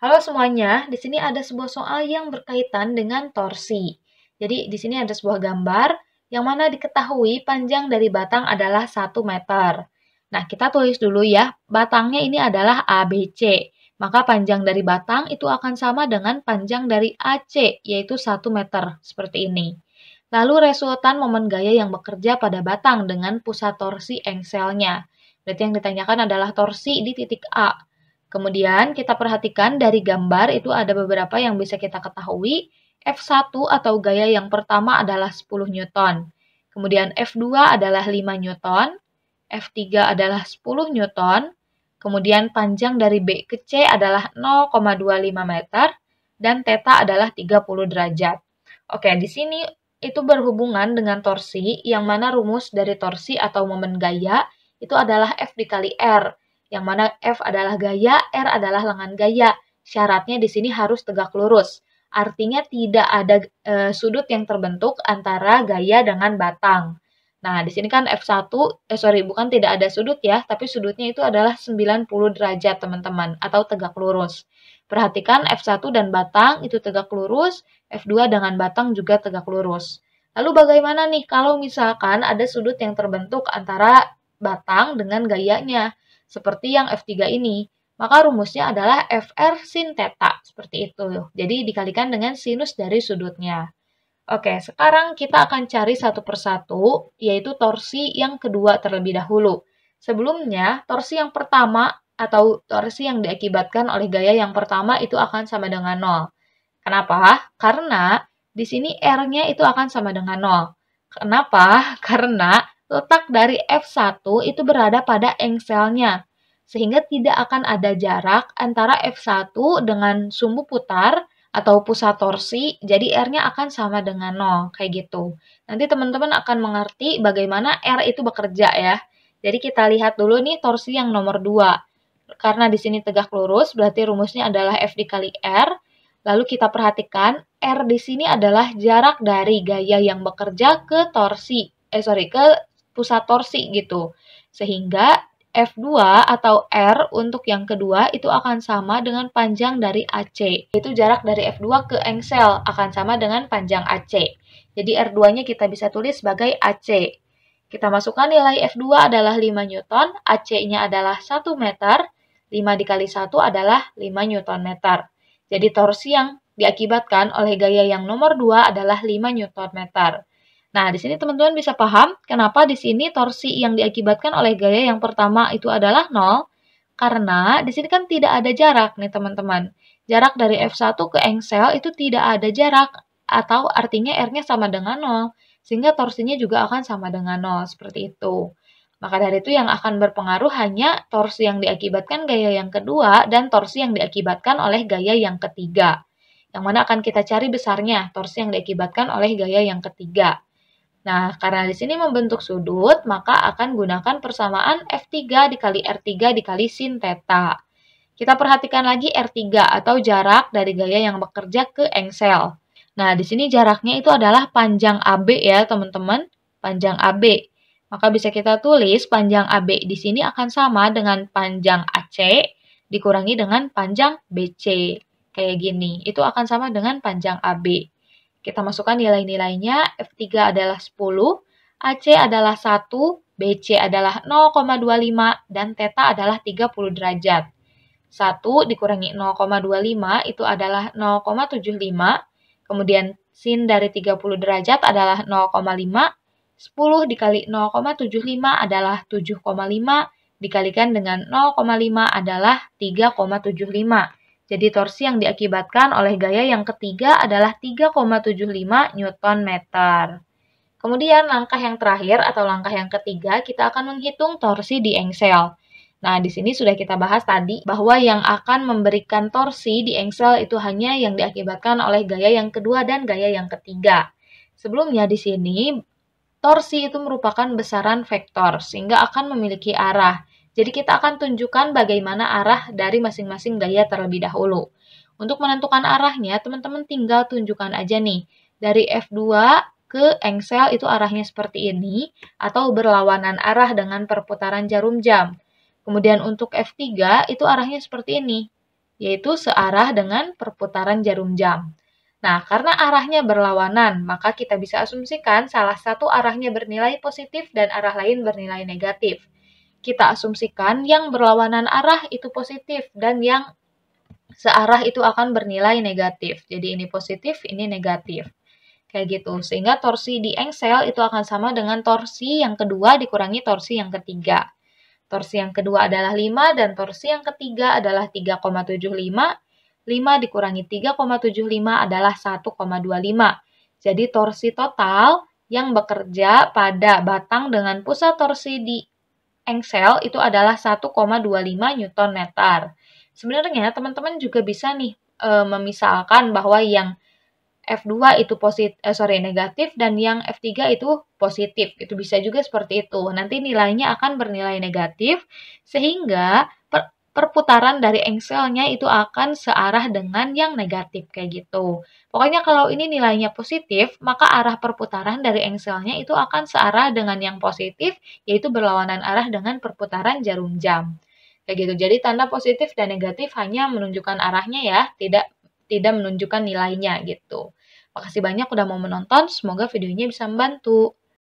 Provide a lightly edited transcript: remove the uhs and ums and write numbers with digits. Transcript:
Halo semuanya, di sini ada sebuah soal yang berkaitan dengan torsi. Jadi di sini ada sebuah gambar yang mana diketahui panjang dari batang adalah 1 meter. Nah, kita tulis dulu ya, batangnya ini adalah ABC. Maka panjang dari batang itu akan sama dengan panjang dari AC, yaitu 1 meter, seperti ini. Lalu resultan momen gaya yang bekerja pada batang dengan pusat torsi engselnya. Berarti yang ditanyakan adalah torsi di titik A. Kemudian kita perhatikan dari gambar itu ada beberapa yang bisa kita ketahui. F1 atau gaya yang pertama adalah 10 Newton. Kemudian F2 adalah 5 Newton. F3 adalah 10 Newton. Kemudian panjang dari B ke C adalah 0,25 meter. Dan theta adalah 30 derajat. Oke, di sini itu berhubungan dengan torsi, yang mana rumus dari torsi atau momen gaya itu adalah F dikali R, yang mana F adalah gaya, R adalah lengan gaya. Syaratnya di sini harus tegak lurus. Artinya tidak ada sudut yang terbentuk antara gaya dengan batang. Nah, di sini kan bukan tidak ada sudut ya, tapi sudutnya itu adalah 90 derajat, teman-teman, atau tegak lurus. Perhatikan F1 dan batang itu tegak lurus, F2 dengan batang juga tegak lurus. Lalu bagaimana nih kalau misalkan ada sudut yang terbentuk antara batang dengan gayanya, seperti yang F3 ini? Maka rumusnya adalah FR sin theta, seperti itu. Jadi dikalikan dengan sinus dari sudutnya. Oke, sekarang kita akan cari satu persatu, yaitu torsi yang kedua terlebih dahulu. Sebelumnya, torsi yang pertama atau torsi yang diakibatkan oleh gaya yang pertama itu akan sama dengan 0. Kenapa? Karena di sini R-nya itu akan sama dengan 0. Kenapa? Karena letak dari F1 itu berada pada engselnya, sehingga tidak akan ada jarak antara F1 dengan sumbu putar atau pusat torsi, jadi R-nya akan sama dengan 0, kayak gitu. Nanti teman-teman akan mengerti bagaimana R itu bekerja ya. Jadi kita lihat dulu nih torsi yang nomor 2. Karena di sini tegak lurus, berarti rumusnya adalah F dikali R. Lalu kita perhatikan, R di sini adalah jarak dari gaya yang bekerja ke ke pusat torsi gitu. Sehingga F2 atau R untuk yang kedua itu akan sama dengan panjang dari AC. Itu jarak dari F2 ke engsel akan sama dengan panjang AC. Jadi R2-nya kita bisa tulis sebagai AC. Kita masukkan nilai F2 adalah 5 Newton, AC-nya adalah 1 meter, 5 dikali 1 adalah 5 Newton meter. Jadi torsi yang diakibatkan oleh gaya yang nomor 2 adalah 5 Newton meter. Nah, di sini teman-teman bisa paham kenapa di sini torsi yang diakibatkan oleh gaya yang pertama itu adalah 0, karena di sini kan tidak ada jarak nih teman-teman. Jarak dari F1 ke engsel itu tidak ada jarak, atau artinya R-nya sama dengan 0, sehingga torsinya juga akan sama dengan 0, seperti itu. Maka dari itu yang akan berpengaruh hanya torsi yang diakibatkan gaya yang kedua dan torsi yang diakibatkan oleh gaya yang ketiga. Yang mana akan kita cari besarnya, torsi yang diakibatkan oleh gaya yang ketiga. Nah, karena di sini membentuk sudut, maka akan gunakan persamaan F3 dikali R3 dikali sin theta. Kita perhatikan lagi R3 atau jarak dari gaya yang bekerja ke engsel. Nah, di sini jaraknya itu adalah panjang AB ya, teman-teman. Panjang AB. Maka bisa kita tulis panjang AB di sini akan sama dengan panjang AC dikurangi dengan panjang BC. Kayak gini. Itu akan sama dengan panjang AB. Kita masukkan nilai-nilainya, F3 adalah 10, AC adalah 1, BC adalah 0,25, dan theta adalah 30 derajat. 1 dikurangi 0,25 itu adalah 0,75, kemudian sin dari 30 derajat adalah 0,5, 10 dikali 0,75 adalah 7,5, dikalikan dengan 0,5 adalah 3,75. Jadi torsi yang diakibatkan oleh gaya yang ketiga adalah 3,75 Newton meter. Kemudian langkah yang terakhir atau langkah yang ketiga, kita akan menghitung torsi di engsel. Nah, di sini sudah kita bahas tadi bahwa yang akan memberikan torsi di engsel itu hanya yang diakibatkan oleh gaya yang kedua dan gaya yang ketiga. Sebelumnya di sini, torsi itu merupakan besaran vektor sehingga akan memiliki arah. Jadi kita akan tunjukkan bagaimana arah dari masing-masing gaya terlebih dahulu. Untuk menentukan arahnya, teman-teman tinggal tunjukkan aja nih. Dari F2 ke engsel itu arahnya seperti ini, atau berlawanan arah dengan perputaran jarum jam. Kemudian untuk F3 itu arahnya seperti ini. yaitu searah dengan perputaran jarum jam. Nah, karena arahnya berlawanan, maka kita bisa asumsikan salah satu arahnya bernilai positif dan arah lain bernilai negatif. Kita asumsikan yang berlawanan arah itu positif dan yang searah itu akan bernilai negatif. Jadi ini positif, ini negatif. Kayak gitu. Sehingga torsi di engsel itu akan sama dengan torsi yang kedua dikurangi torsi yang ketiga. Torsi yang kedua adalah 5 dan torsi yang ketiga adalah 3,75. 5 dikurangi 3,75 adalah 1,25. Jadi torsi total yang bekerja pada batang dengan pusat torsi di engsel itu adalah 1,25 Nm. Sebenarnya teman-teman juga bisa nih memisalkan bahwa yang F2 itu negatif dan yang F3 itu positif. Itu bisa juga seperti itu. Nanti nilainya akan bernilai negatif sehingga perputaran dari engselnya itu akan searah dengan yang negatif kayak gitu. Pokoknya kalau ini nilainya positif, maka arah perputaran dari engselnya itu akan searah dengan yang positif, yaitu berlawanan arah dengan perputaran jarum jam. Kayak gitu. Jadi tanda positif dan negatif hanya menunjukkan arahnya ya, tidak menunjukkan nilainya gitu. Makasih banyak udah mau menonton, semoga videonya bisa membantu.